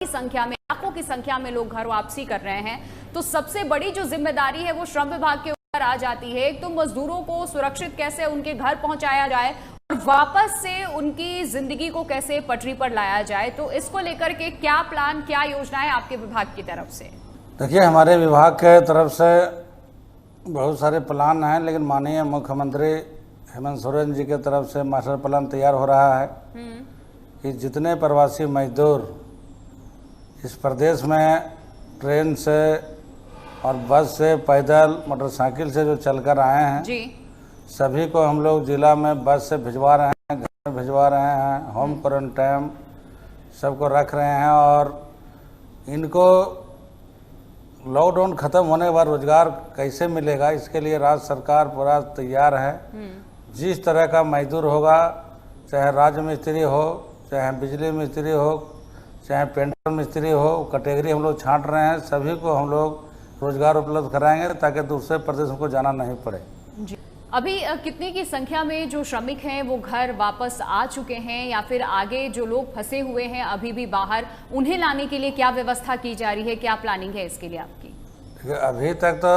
की संख्या में, लाखों की संख्या में लोग घर वापसी कर रहे हैं, तो सबसे बड़ी जो जिम्मेदारी है वो श्रम विभाग के ऊपर आ जाती है। एक तो मजदूरों को सुरक्षित कैसे उनके घर पहुंचाया जाए और वापस से उनकी जिंदगी को कैसे पटरी पर लाया जाए, तो इसको लेकर के क्या प्लान, क्या योजनाएं आपके विभाग की तरफ से? देखिए, हमारे विभाग के तरफ से बहुत सारे प्लान हैं, लेकिन माननीय मुख्यमंत्री हेमंत सोरेन जी के तरफ से मास्टर प्लान तैयार हो रहा है कि जितने प्रवासी मजदूर इस प्रदेश में ट्रेन से और बस से, पैदल, मोटरसाइकिल से जो चलकर आए हैं जी, सभी को हम लोग जिला में बस से भिजवा रहे हैं, घर में भिजवा रहे हैं, होम क्वारंटाइन सबको रख रहे हैं। और इनको लॉकडाउन ख़त्म होने के बाद रोजगार कैसे मिलेगा, इसके लिए राज्य सरकार पूरा तैयार है। जिस तरह का मजदूर होगा, चाहे राज मिस्त्री हो, चाहे बिजली मिस्त्री हो, चाहे पेंटर मिस्त्री हो, कैटेगरी हम लोग छांट रहे हैं। सभी को हम लोग रोजगार उपलब्ध कराएंगे ताकि दूसरे प्रदेशों को जाना नहीं पड़े। जी। अभी कितने की संख्या में जो श्रमिक हैं वो घर वापस आ चुके हैं, या फिर आगे जो लोग फंसे हुए हैं अभी भी बाहर, उन्हें लाने के लिए क्या व्यवस्था की जा रही है, क्या प्लानिंग है इसके लिए आपकी? अभी तक तो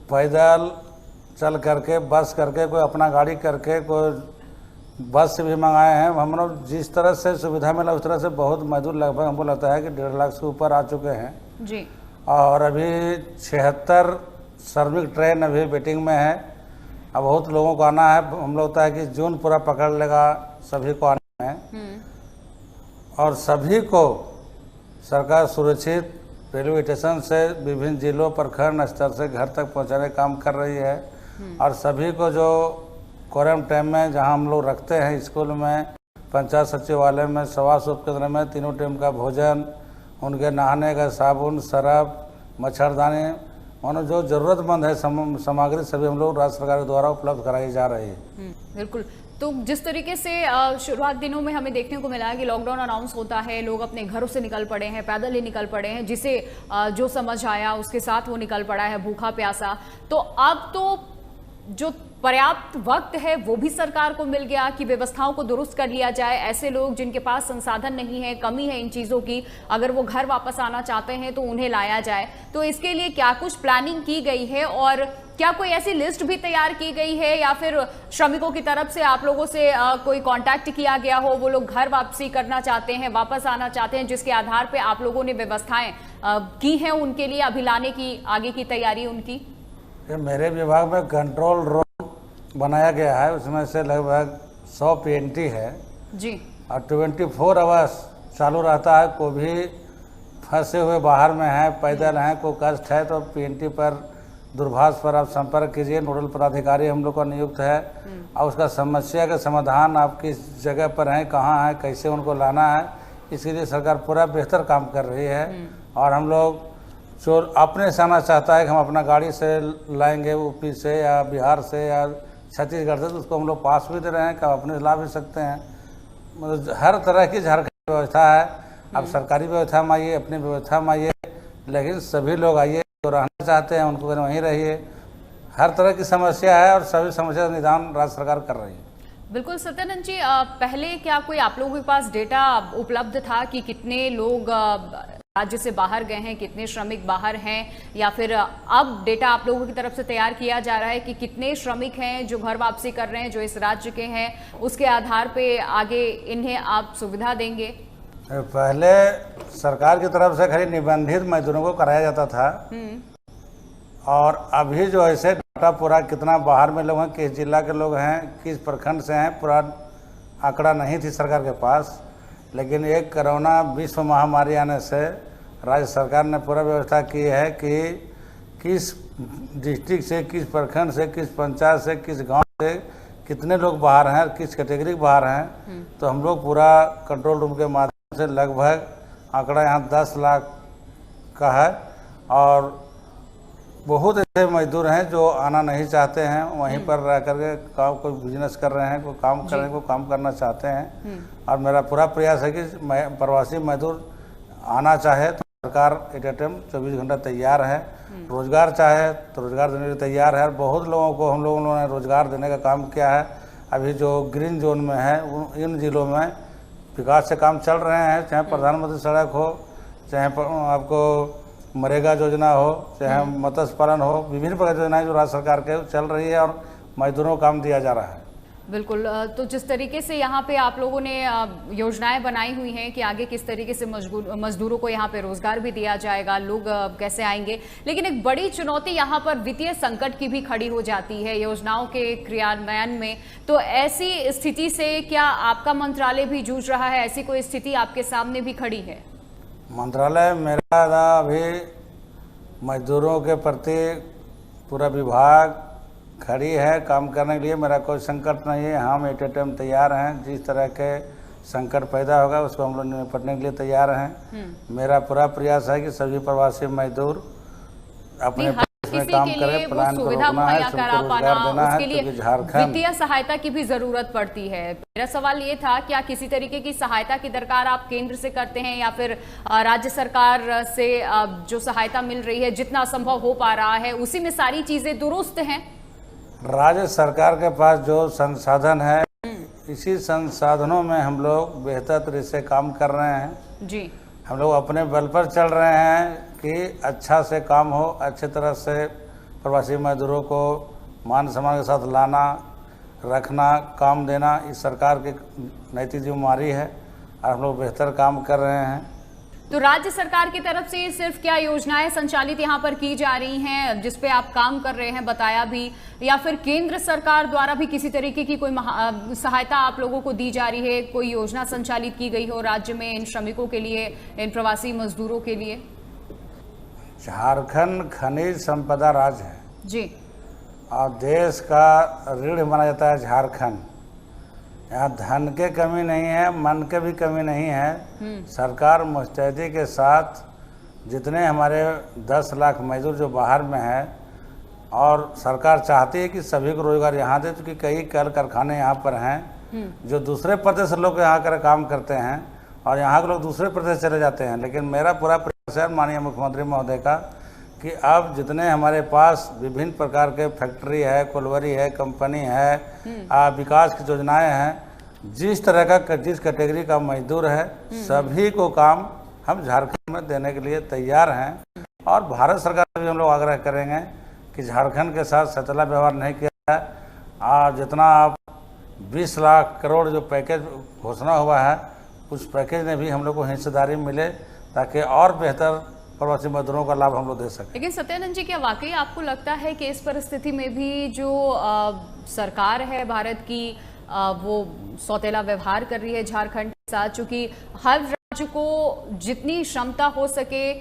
पैदल चल करके, बस करके, कोई अपना गाड़ी करके, कोई बस से भी मंगाए हैं। हम लोग जिस तरह से सुविधा मिला उस तरह से बहुत मजदूर, लगभग हमको लगता है कि 1.5 लाख से ऊपर आ चुके हैं जी। और अभी 76 श्रमिक ट्रेन अभी वेटिंग में है। अब बहुत लोगों को आना है, हम लोग लगता है कि जून पूरा पकड़ लेगा सभी को आने में। और सभी को सरकार सुरक्षित रेलवे स्टेशन से विभिन्न जिलों, प्रखंड स्तर से घर तक पहुंचाने का काम कर रही है। और सभी को जो क्वारंटाइन में जहां हम लोग रखते हैं, स्कूल में, पंचायत सचिवालय में, स्वास्थ्य उपकेंद्र में, तीनों टाइम का भोजन, उनके नहाने का साबुन, सरफ, मच्छरदानी, मानो जो जरूरतमंद है सामग्री सभी हम लोग राज्य सरकार के द्वारा उपलब्ध कराई जा रही है। बिल्कुल। तो जिस तरीके से शुरुआत दिनों में हमें देखने को मिला है कि लॉकडाउन अनाउंस होता है, लोग अपने घरों से निकल पड़े हैं, पैदल ही निकल पड़े हैं, जिसे जो समझ आया उसके साथ वो निकल पड़ा है भूखा प्यासा। तो अब तो जो पर्याप्त वक्त है वो भी सरकार को मिल गया कि व्यवस्थाओं को दुरुस्त कर लिया जाए। ऐसे लोग जिनके पास संसाधन नहीं है, कमी है इन चीज़ों की, अगर वो घर वापस आना चाहते हैं तो उन्हें लाया जाए। तो इसके लिए क्या कुछ प्लानिंग की गई है, और क्या कोई ऐसी लिस्ट भी तैयार की गई है, या फिर श्रमिकों की तरफ से आप लोगों से कोई कांटेक्ट किया गया हो, वो लोग घर वापसी करना चाहते हैं, वापस आना चाहते हैं, जिसके आधार पर आप लोगों ने व्यवस्थाएं की हैं उनके लिए, अभी लाने की आगे की तैयारी उनकी? मेरे विभाग में कंट्रोल रूम बनाया गया है, उसमें से लगभग 100 PNT है जी। और 24 आवर्स चालू रहता है। कोई भी फंसे हुए बाहर में है, पैदल हैं, कोई कष्ट है तो PNT पर, दूरभाष पर आप संपर्क कीजिए। नोडल पदाधिकारी हम लोग का नियुक्त है और उसका समस्या का समाधान आप किस जगह पर हैं, कहाँ हैं, कैसे उनको लाना है, इसके लिए सरकार पूरा बेहतर काम कर रही है। और हम लोग जो अपने से आना चाहता है कि हम अपना गाड़ी से लाएंगे यूपी से या बिहार से या छत्तीसगढ़ से, तो उसको हम लोग पास भी दे रहे हैं कि अपने ला भी सकते हैं। मतलब हर तरह की झारखंड व्यवस्था है। आप सरकारी व्यवस्था में आइए, अपनी व्यवस्था में आइए, लेकिन सभी लोग आइए जो रहना चाहते हैं उनको वहीं रहिए। हर तरह की समस्या है और सभी समस्या का निदान राज्य सरकार कर रही है। बिल्कुल सत्यानंद जी, पहले क्या कोई आप लोगों के पास डेटा उपलब्ध था कि कितने लोग राज्य से बाहर गए हैं, कितने श्रमिक बाहर हैं, या फिर अब डेटा आप लोगों की तरफ से तैयार किया जा रहा है कि कितने श्रमिक हैं जो घर वापसी कर रहे हैं, जो इस राज्य के हैं, उसके आधार पे आगे इन्हें आप सुविधा देंगे? पहले सरकार की तरफ से खाली निबंधित मजदूरों को कराया जाता था, और अभी जो ऐसे डाटा पूरा कितना बाहर में लोग हैं, किस जिला के लोग हैं, किस प्रखंड से हैं, पूरा आंकड़ा नहीं थी सरकार के पास। लेकिन एक कोरोना विश्व महामारी आने से राज्य सरकार ने पूरा व्यवस्था की है कि किस डिस्ट्रिक्ट से, किस प्रखंड से, किस पंचायत से, किस गांव से कितने लोग बाहर हैं, किस कैटेगरी बाहर हैं। तो हम लोग पूरा कंट्रोल रूम के माध्यम से लगभग आंकड़ा यहाँ 10 लाख का है। और बहुत ऐसे मजदूर हैं जो आना नहीं चाहते हैं, वहीं पर रह करके काम, कोई बिजनेस कर रहे हैं, कोई काम कर रहे हैं, कोई काम करना चाहते हैं। और मेरा पूरा प्रयास है कि प्रवासी मजदूर आना चाहे तो सरकार एट ए टाइम 24 घंटा तैयार है। रोजगार चाहे तो रोजगार देने के तैयार है। और बहुत लोगों को हम लोगों ने रोजगार देने का काम किया है। अभी जो ग्रीन जोन में है इन जिलों में विकास से काम चल रहे हैं, चाहे प्रधानमंत्री सड़क हो, चाहे आपको मनरेगा योजना हो, चाहे मत्स्य पालन हो, विभिन्न प्रकार की योजनाएं जो राज्य सरकार के चल रही है और मजदूरों को काम दिया जा रहा है। बिल्कुल। तो जिस तरीके से यहाँ पे आप लोगों ने योजनाएं बनाई हुई हैं कि आगे किस तरीके से मजदूरों को यहाँ पे रोजगार भी दिया जाएगा, लोग कैसे आएंगे, लेकिन एक बड़ी चुनौती यहाँ पर वित्तीय संकट की भी खड़ी हो जाती है योजनाओं के क्रियान्वयन में। तो ऐसी स्थिति से क्या आपका मंत्रालय भी जूझ रहा है? ऐसी कोई स्थिति आपके सामने भी खड़ी है? मंत्रालय मेरा अभी मजदूरों के प्रति पूरा विभाग खड़ी है काम करने के लिए। मेरा कोई संकट नहीं है, हम एट ए टाइम तैयार हैं। जिस तरह के संकट पैदा होगा उसको हम लोग निपटने के लिए तैयार हैं। मेरा पूरा प्रयास है कि सभी प्रवासी मजदूर अपने में काम करें, प्लान को रोकना है, सबको रोजगार देना है, क्योंकि झारखंड वित्तीय सहायता की भी जरूरत पड़ती है। मेरा सवाल ये था, क्या किसी तरीके की सहायता की दरकार आप केंद्र से करते हैं या फिर राज्य सरकार से जो सहायता मिल रही है, जितना संभव हो पा रहा है उसी में सारी चीजें दुरुस्त हैं? राज्य सरकार के पास जो संसाधन है, इसी संसाधनों में हम लोग बेहतर तरीके से काम कर रहे हैं जी। हम लोग अपने बल पर चल रहे हैं कि अच्छा से काम हो, अच्छे तरह से प्रवासी मजदूरों को मान सम्मान के साथ लाना, रखना, काम देना, इस सरकार की नैतिक जिम्मेदारी है और हम लोग बेहतर काम कर रहे हैं। तो राज्य सरकार की तरफ से सिर्फ क्या योजनाएं संचालित यहाँ पर की जा रही हैं जिस पे आप काम कर रहे हैं, बताया भी, या फिर केंद्र सरकार द्वारा भी किसी तरीके की कोई सहायता आप लोगों को दी जा रही है? कोई योजना संचालित की गई हो राज्य में इन श्रमिकों के लिए, इन प्रवासी मजदूरों के लिए? झारखंड खनिज संपदा राज्य है जी, और देश का रीढ़ माना जाता है झारखंड। यहाँ धन के कमी नहीं है, मन के भी कमी नहीं है। सरकार मुस्तैदी के साथ जितने हमारे 10 लाख मजदूर जो बाहर में है, और सरकार चाहती है कि सभी को रोजगार यहाँ दे, क्योंकि कई कल कारखाने यहाँ पर हैं जो दूसरे प्रदेश से लोग यहाँ कर काम करते हैं और यहाँ के लोग दूसरे प्रदेश चले जाते हैं। लेकिन मेरा पूरा प्रयास है माननीय मुख्यमंत्री महोदय का कि अब जितने हमारे पास विभिन्न प्रकार के फैक्ट्री है, कोलवरी है, कंपनी है, विकास की योजनाएं हैं, जिस तरह का जिस कैटेगरी का मजदूर है सभी को काम हम झारखंड में देने के लिए तैयार हैं। और भारत सरकार से भी हम लोग आग्रह करेंगे कि झारखंड के साथ सचला व्यवहार नहीं किया है। और जितना आप 20 लाख करोड़ जो पैकेज घोषणा हुआ है, उस पैकेज में भी हम लोग को हिस्सेदारी मिले ताकि और बेहतर प्रवासी मजदूरों का लाभ हम लोग दे सकें। लेकिन सत्यानंद जी, क्या वाकई आपको लगता है कि इस परिस्थिति में भी जो सरकार है भारत की वो सौतेला व्यवहार कर रही है झारखंड के साथ? चूंकि हर राज्य को जितनी क्षमता हो सके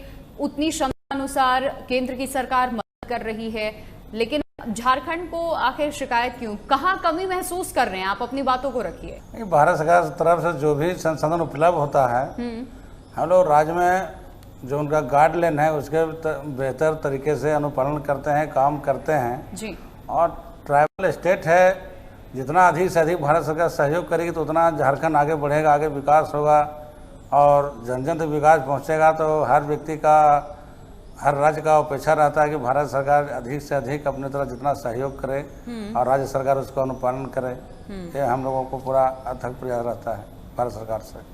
उतनी क्षमता अनुसार केंद्र की सरकार मदद कर रही है, लेकिन झारखंड को आखिर शिकायत क्यों? कहाँ कमी महसूस कर रहे हैं आप? अपनी बातों को रखिए। भारत सरकार की तरफ से जो भी संसाधन उपलब्ध होता है, हम लोग राज्य में जो उनका गाइडलाइन है उसके बेहतर तरीके से अनुपालन करते हैं, काम करते हैं जी। और ट्राइबल स्टेट है, जितना अधिक से अधिक भारत सरकार सहयोग करेगी तो उतना झारखंड आगे बढ़ेगा, आगे विकास होगा और जन जन तक विकास पहुंचेगा। तो हर व्यक्ति का, हर राज्य का अपेक्षा रहता है कि भारत सरकार अधिक से अधिक अपने तरफ जितना सहयोग करे और राज्य सरकार उसको अनुपालन करे। ये हम लोगों को पूरा अथक प्रयास रहता है भारत सरकार से।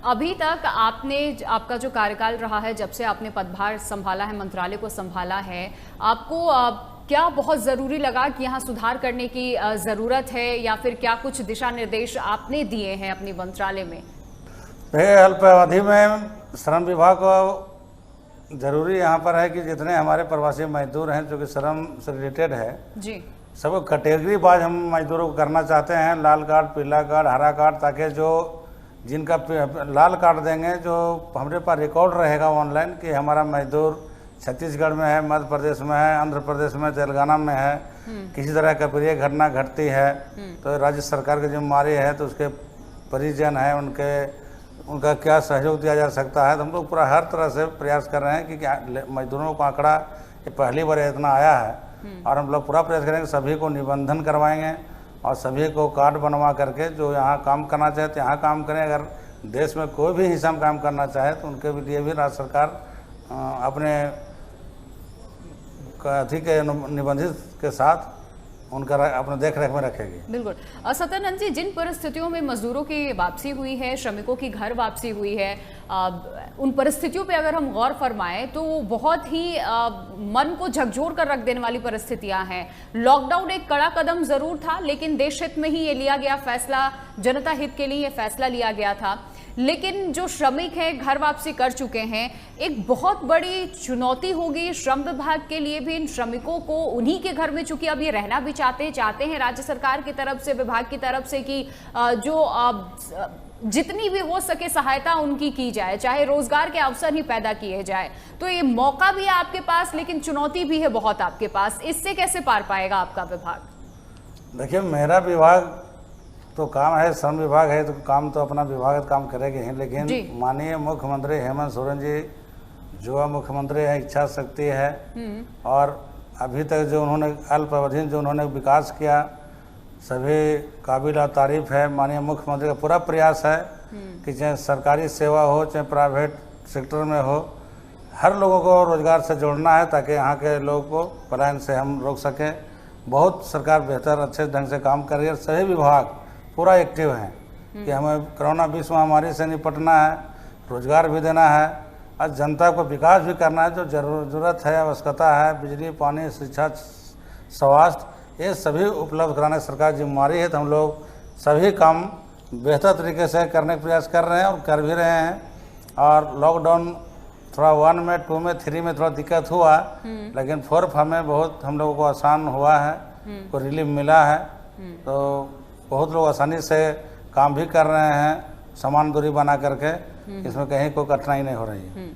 अभी तक आपका जो कार्यकाल रहा है, जब से आपने पदभार संभाला है, मंत्रालय को संभाला है, आपको क्या बहुत ज़रूरी लगा कि यहाँ सुधार करने की ज़रूरत है, या फिर क्या कुछ दिशा निर्देश आपने दिए हैं अपने मंत्रालय में? अल्प अवधि में श्रम विभाग को जरूरी यहाँ पर है कि जितने हमारे प्रवासी मजदूर हैं जो कि श्रम से रिलेटेड है जी, सबको कैटेगरी वाइज हम मजदूरों को करना चाहते हैं। लाल कार्ड, पीला कार्ड, हरा कार्ड, ताकि जो जिनका लाल कार्ड देंगे, जो हमारे पास रिकॉर्ड रहेगा ऑनलाइन कि हमारा मजदूर छत्तीसगढ़ में है, मध्य प्रदेश में है, आंध्र प्रदेश में, तेलंगाना में है, किसी तरह का प्रिय घटना घटती है तो राज्य सरकार की जिम्मेदारी है, तो उसके परिजन है, उनका क्या सहयोग दिया जा सकता है। तो हम लोग पूरा हर तरह से प्रयास कर रहे हैं कि मजदूरों का आंकड़ा ये पहली बार इतना आया है और हम लोग पूरा प्रयास करेंगे, सभी को निबंधन करवाएंगे और सभी को कार्ड बनवा करके जो यहाँ काम करना चाहे तो यहाँ काम करें। अगर देश में कोई भी हिस्सा में काम करना चाहे तो उनके लिए भी राज्य सरकार अपने अधिक निबंधित के साथ उनका अपने देख रेख में रखेगी। बिल्कुल। सत्यानंद जी, जिन परिस्थितियों में मजदूरों की वापसी हुई है, श्रमिकों की घर वापसी हुई है, उन परिस्थितियों पे अगर हम गौर फरमाएं तो बहुत ही मन को झकझोर कर रख देने वाली परिस्थितियां हैं। लॉकडाउन एक कड़ा कदम जरूर था, लेकिन देश हित में ही ये लिया गया फैसला, जनता हित के लिए ये फैसला लिया गया था। लेकिन जो श्रमिक हैं, घर वापसी कर चुके हैं, एक बहुत बड़ी चुनौती होगी श्रम विभाग के लिए भी इन श्रमिकों को उन्हीं के घर में, चूंकि अब ये रहना भी चाहते हैं राज्य सरकार की तरफ से, विभाग की तरफ से कि जो जितनी भी हो सके सहायता उनकी की जाए, चाहे रोजगार के अवसर ही पैदा किए जाए। तो ये मौका भी है आपके पास, लेकिन चुनौती भी है बहुत आपके पास। इससे कैसे पार पाएगा आपका विभाग? देखिए, मेरा विभाग तो काम है, श्रम विभाग है, तो काम तो अपना विभाग काम करेंगे ही, लेकिन माननीय मुख्यमंत्री हेमंत सोरेन जी युवा मुख्यमंत्री है, इच्छा शक्ति है, और अभी तक जो उन्होंने अल्प अवधि जो उन्होंने विकास किया सभी काबिल तारीफ है। माननीय मुख्यमंत्री का पूरा प्रयास है कि चाहे सरकारी सेवा हो चाहे प्राइवेट सेक्टर में हो, हर लोगों को रोजगार से जोड़ना है ताकि यहाँ के लोगों को पलायन से हम रोक सकें। बहुत सरकार बेहतर अच्छे ढंग से काम कर रही है, सभी विभाग पूरा एक्टिव हैं कि हमें कोरोना विश्व महामारी से निपटना है, रोजगार भी देना है और जनता को विकास भी करना है। जो जरूरत है, आवश्यकता है, बिजली, पानी, शिक्षा, स्वास्थ्य, ये सभी उपलब्ध कराने सरकार जिम्मेवारी है। तो हम लोग सभी काम बेहतर तरीके से करने का प्रयास कर रहे हैं और कर भी रहे हैं। और लॉकडाउन थोड़ा 1 में, 2 में, 3 में थोड़ा दिक्कत हुआ, लेकिन 4 में बहुत हम लोगों को आसान हुआ है, को रिलीफ मिला है। तो बहुत लोग आसानी से काम भी कर रहे हैं, समान दूरी बना करके, इसमें कहीं कोई कठिनाई नहीं हो रही है।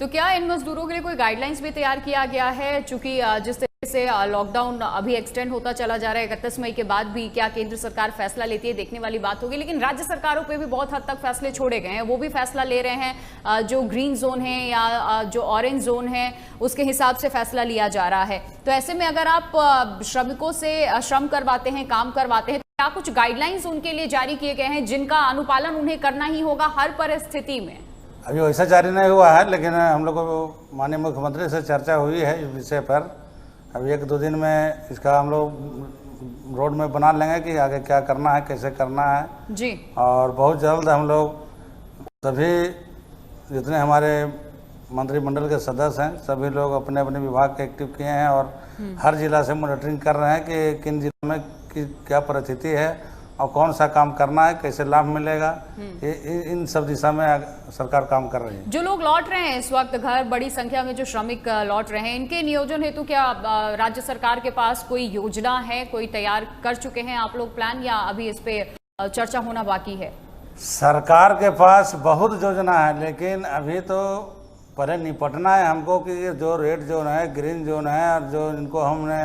तो क्या इन मजदूरों के लिए कोई गाइडलाइंस भी तैयार किया गया है? चूंकि जिस तरीके से लॉकडाउन अभी एक्सटेंड होता चला जा रहा है, 31 मई के बाद भी क्या केंद्र सरकार फैसला लेती है, देखने वाली बात होगी। लेकिन राज्य सरकारों पे भी बहुत हद तक फैसले छोड़े गए हैं, वो भी फैसला ले रहे हैं। जो ग्रीन जोन है या जो ऑरेंज जोन है, उसके हिसाब से फैसला लिया जा रहा है। तो ऐसे में अगर आप श्रमिकों से श्रम करवाते हैं, काम करवाते हैं, क्या कुछ गाइडलाइंस उनके लिए जारी किए गए हैं जिनका अनुपालन उन्हें करना ही होगा हर परिस्थिति में? अभी वैसा जारी नहीं हुआ है, लेकिन हम लोग को माननीय मुख्यमंत्री से चर्चा हुई है इस विषय पर। अभी 1-2 दिन में इसका हम लोग रोड में बना लेंगे कि आगे क्या करना है, कैसे करना है जी। और बहुत जल्द हम लोग सभी जितने हमारे मंत्रिमंडल के सदस्य हैं, सभी लोग अपने अपने विभाग के एक्टिव किए हैं और हर जिला से मॉनिटरिंग कर रहे हैं कि किन जिलों में क्या परिस्थिति है और कौन सा काम करना है, कैसे लाभ मिलेगा। इन सब दिशा में सरकार काम कर रही है। जो लोग लौट रहे हैं इस वक्त घर, बड़ी संख्या में जो श्रमिक लौट रहे हैं, इनके नियोजन हेतु क्या राज्य सरकार के पास कोई योजना है, कोई तैयार कर चुके हैं आप लोग प्लान, या अभी इस पे चर्चा होना बाकी है? सरकार के पास बहुत योजना है, लेकिन अभी तो पहले निपटना है हमको कि जो रेड जोन है, ग्रीन जोन है, और जो इनको हमने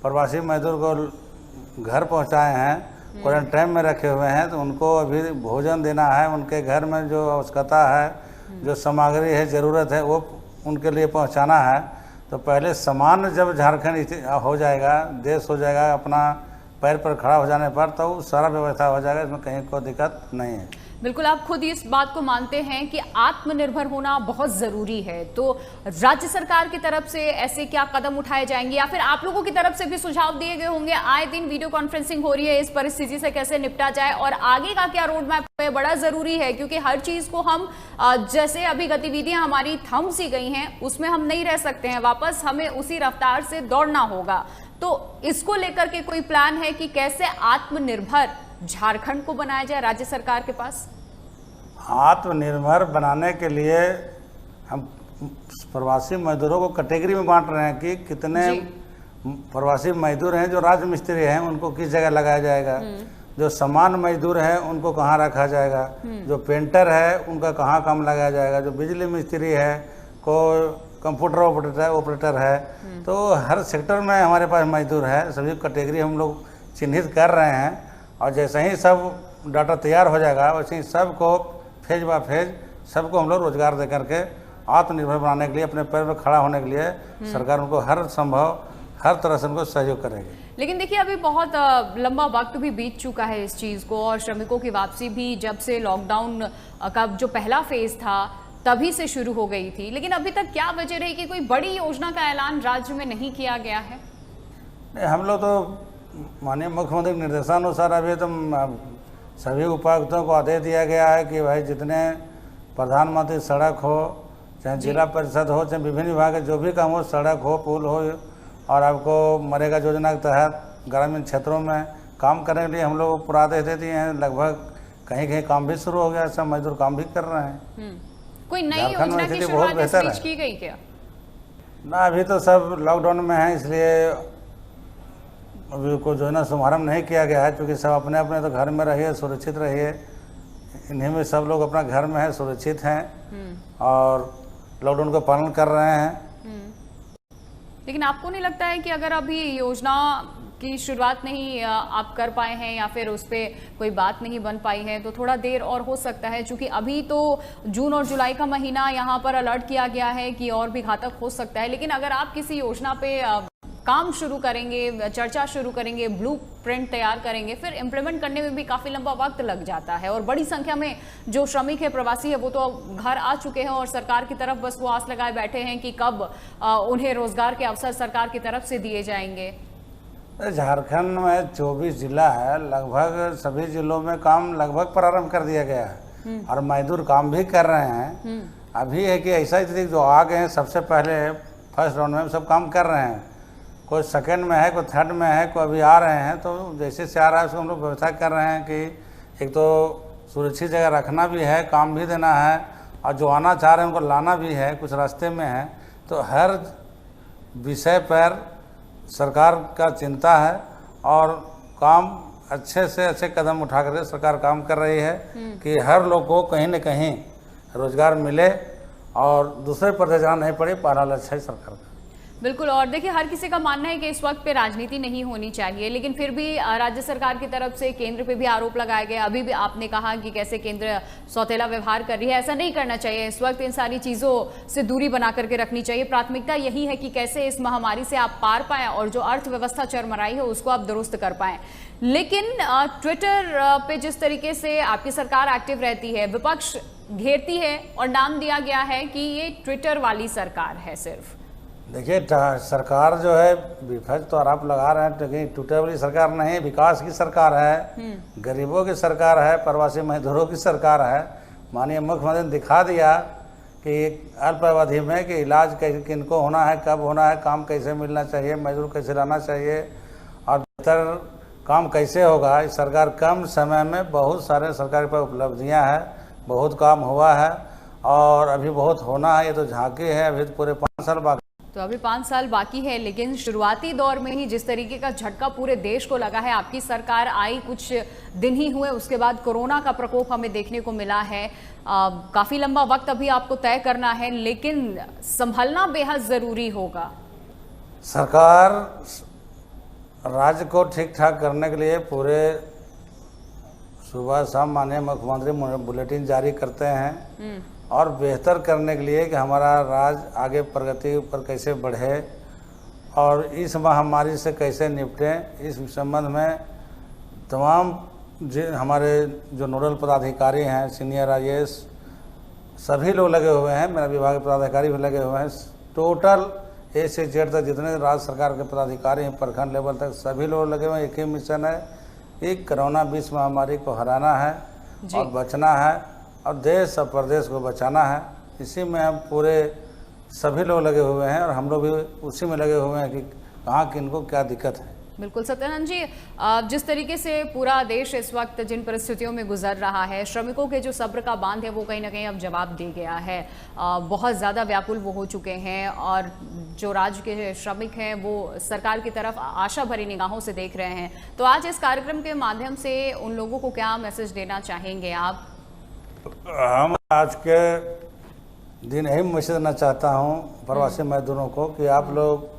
प्रवासी मजदूर को घर पहुंचाए हैं, क्वारंटाइन में रखे हुए हैं, तो उनको अभी भोजन देना है। उनके घर में जो आवश्यकता है, जो सामग्री है, ज़रूरत है, वो उनके लिए पहुंचाना है। तो पहले सामान्य जब झारखंड हो जाएगा, देश हो जाएगा अपना पैर पर खड़ा हो जाने पर, तो सारा व्यवस्था हो जाएगा, इसमें कहीं कोई दिक्कत नहीं है। बिल्कुल, आप खुद इस बात को मानते हैं कि आत्मनिर्भर होना बहुत ज़रूरी है। तो राज्य सरकार की तरफ से ऐसे क्या कदम उठाए जाएंगे, या फिर आप लोगों की तरफ से भी सुझाव दिए गए होंगे? आए दिन वीडियो कॉन्फ्रेंसिंग हो रही है, इस परिस्थिति से कैसे निपटा जाए और आगे का क्या रोड मैप है, बड़ा ज़रूरी है। क्योंकि हर चीज़ को हम जैसे अभी गतिविधियां हमारी थम सी गई हैं, उसमें हम नहीं रह सकते हैं, वापस हमें उसी रफ्तार से दौड़ना होगा। तो इसको लेकर के कोई प्लान है कि कैसे आत्मनिर्भर झारखंड को बनाया जाए राज्य सरकार के पास? आत्मनिर्भर बनाने के लिए हम प्रवासी मजदूरों को कैटेगरी में बांट रहे हैं कि कितने प्रवासी मजदूर हैं जो राज मिस्त्री हैं, उनको किस जगह लगाया जाएगा, जो सामान्य मजदूर हैं उनको कहाँ रखा जाएगा, जो पेंटर है उनका कहाँ काम लगाया जाएगा, जो बिजली मिस्त्री है, को कंप्यूटर ऑपरेटर है। तो हर सेक्टर में हमारे पास मजदूर है, सभी कैटेगरी हम लोग चिन्हित कर रहे हैं। और जैसे ही सब डाटा तैयार हो जाएगा, वैसे ही सबको फेज बाय फेज सबको हम लोग रोजगार दे करके आत्मनिर्भर बनाने के लिए, अपने पैर पर खड़ा होने के लिए सरकार उनको हर संभव हर तरह से उनको सहयोग करेगी। लेकिन देखिए, अभी बहुत लंबा वक्त भी बीत चुका है इस चीज़ को, और श्रमिकों की वापसी भी जब से लॉकडाउन का जो पहला फेज था तभी से शुरू हो गई थी। लेकिन अभी तक क्या वजह रही कि कोई बड़ी योजना का ऐलान राज्य में नहीं किया गया है? हम लोग तो माननीय मुख्यमंत्री के निर्देशानुसार अभी तो सभी उपायुक्तों को आदेश दिया गया है कि भाई जितने प्रधानमंत्री सड़क हो, चाहे जिला परिषद हो, चाहे विभिन्न विभाग के जो भी काम हो, सड़क हो, पुल हो, और आपको मनरेगा योजना के तहत ग्रामीण क्षेत्रों में काम करने के लिए हम लोग पूरा आदेश दे दिए हैं। लगभग कहीं कहीं काम भी शुरू हो गया, सब मजदूर काम भी कर रहे हैं। कोई नई योजना की शुरुआत इस बीच की गई क्या? ना, अभी तो सब लॉकडाउन में है, इसलिए अभी कोई योजना शुभारम्भ नहीं किया गया है, क्योंकि सब अपने अपने तो घर में रहिए, सुरक्षित रहिए। इन्हीं में सब लोग अपना घर में है, सुरक्षित हैं और लॉकडाउन का पालन कर रहे हैं। लेकिन आपको नहीं लगता है कि अगर अभी योजना की शुरुआत नहीं आप कर पाए हैं या फिर उस पर कोई बात नहीं बन पाई है, तो थोड़ा देर और हो सकता है? क्योंकि अभी तो जून और जुलाई का महीना यहाँ पर अलर्ट किया गया है कि और भी घातक हो सकता है। लेकिन अगर आप किसी योजना पे काम शुरू करेंगे, चर्चा शुरू करेंगे, ब्लूप्रिंट तैयार करेंगे, फिर इम्प्लीमेंट करने में भी काफ़ी लंबा वक्त लग जाता है। और बड़ी संख्या में जो श्रमिक है, प्रवासी है, वो तो घर आ चुके हैं और सरकार की तरफ बस वो आस लगाए बैठे हैं कि कब उन्हें रोजगार के अवसर सरकार की तरफ से दिए जाएंगे। झारखंड में 24 जिला है, लगभग सभी जिलों में काम लगभग प्रारंभ कर दिया गया है और मजदूर काम भी कर रहे हैं। अभी है कि ऐसा स्थिति जो आ गए हैं सबसे पहले फर्स्ट राउंड में सब काम कर रहे हैं, कोई सेकंड में है, कोई थर्ड में है, कोई अभी आ रहे हैं। तो जैसे से आ रहा है उसको हम लोग व्यवस्था कर रहे हैं कि एक तो सुरक्षित जगह रखना भी है, काम भी देना है, और जो आना चाह रहे हैं उनको लाना भी है, कुछ रास्ते में है। तो हर विषय पर सरकार का चिंता है और काम अच्छे से अच्छे कदम उठा करके सरकार काम कर रही है कि हर लोग को कहीं न कहीं रोजगार मिले और दूसरे प्रदेश जाना नहीं पड़े। पहला लक्ष्य है सरकार का। बिल्कुल। और देखिए, हर किसी का मानना है कि इस वक्त पे राजनीति नहीं होनी चाहिए, लेकिन फिर भी राज्य सरकार की तरफ से केंद्र पे भी आरोप लगाए गए। अभी भी आपने कहा कि कैसे केंद्र सौतेला व्यवहार कर रही है, ऐसा नहीं करना चाहिए। इस वक्त इन सारी चीज़ों से दूरी बना करके रखनी चाहिए। प्राथमिकता यही है कि कैसे इस महामारी से आप पार पाएं और जो अर्थव्यवस्था चरमराई है उसको आप दुरुस्त कर पाएं। लेकिन ट्विटर पे जिस तरीके से आपकी सरकार एक्टिव रहती है, विपक्ष घेरती है और नाम दिया गया है कि ये ट्विटर वाली सरकार है। सिर्फ देखिए, सरकार जो है, विपक्ष तो आरोप लगा रहे हैं, लेकिन ट्विटर वाली सरकार नहीं, विकास की सरकार है, गरीबों की सरकार है, प्रवासी मजदूरों की सरकार है। माननीय मुख्यमंत्री ने दिखा दिया कि अल्प अवधि में कि इलाज किनको होना है, कब होना है, काम कैसे मिलना चाहिए, मजदूर कैसे रहना चाहिए और बेहतर काम कैसे होगा। इस सरकार कम समय में बहुत सारे सरकार पर उपलब्धियाँ हैं, बहुत काम हुआ है और अभी बहुत होना है। ये तो झांकी है, अभी तो पूरे 5 साल बाकी। तो अभी 5 साल बाकी है, लेकिन शुरुआती दौर में ही जिस तरीके का झटका पूरे देश को लगा है, आपकी सरकार आई कुछ दिन ही हुए, उसके बाद कोरोना का प्रकोप हमें देखने को मिला है। काफ़ी लंबा वक्त अभी आपको तय करना है, लेकिन संभलना बेहद ज़रूरी होगा। सरकार राज्य को ठीक ठाक करने के लिए पूरे सुबह शाम माननीय मुख्यमंत्री बुलेटिन जारी करते हैं और बेहतर करने के लिए कि हमारा राज्य आगे प्रगति पर कैसे बढ़े और इस महामारी से कैसे निपटें। इस संबंध में तमाम हमारे जो नोडल पदाधिकारी हैं, सीनियर IAS सभी लोग लगे हुए हैं, मेरा विभाग के पदाधिकारी भी लगे हुए हैं। टोटल A से Z तक जितने राज्य सरकार के पदाधिकारी हैं, प्रखंड लेवल तक सभी लोग लगे हुए हैं। एक ही मिशन है कि कोरोना 20 महामारी को हराना है और बचना है और देश और प्रदेश को बचाना है। इसी में हम पूरे सभी लोग लगे हुए हैं और हम लोग भी उसी में लगे हुए हैं कि कहाँ किनको क्या दिक्कत है। बिल्कुल सत्यानंद जी, जिस तरीके से पूरा देश इस वक्त जिन परिस्थितियों में गुजर रहा है, श्रमिकों के जो सब्र का बांध है वो कहीं ना कहीं अब जवाब दे गया है। बहुत ज़्यादा व्याकुल वो हो चुके हैं और जो राज्य के श्रमिक हैं वो सरकार की तरफ आशा भरी निगाहों से देख रहे हैं। तो आज इस कार्यक्रम के माध्यम से उन लोगों को क्या मैसेज देना चाहेंगे आप? हम आज के दिन यही मैसेज देना चाहता हूँ प्रवासी मजदूरों को कि आप लोग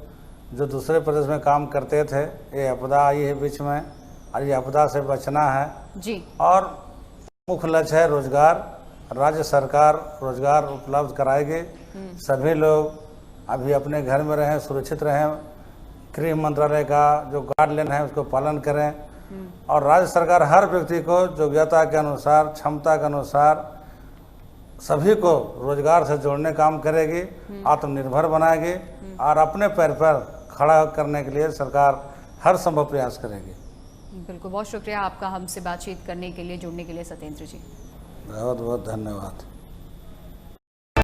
जो दूसरे प्रदेश में काम करते थे, ये आपदा आई है बीच में और ये आपदा से बचना है जी। और मुख्य लक्ष्य है रोजगार। राज्य सरकार रोजगार उपलब्ध कराएगी। सभी लोग अभी अपने घर में रहें, सुरक्षित रहें। गृह मंत्रालय का जो गाइडलाइन है उसको पालन करें और राज्य सरकार हर व्यक्ति को योग्यता के अनुसार, क्षमता के अनुसार सभी को रोजगार से जोड़ने काम करेगी, आत्मनिर्भर बनाएगी और अपने पैर पर खड़ा करने के लिए सरकार हर संभव प्रयास करेंगे। बिल्कुल, बहुत शुक्रिया आपका हमसे बातचीत करने के लिए, जुड़ने के लिए सत्येंद्र जी। बहुत बहुत धन्यवाद।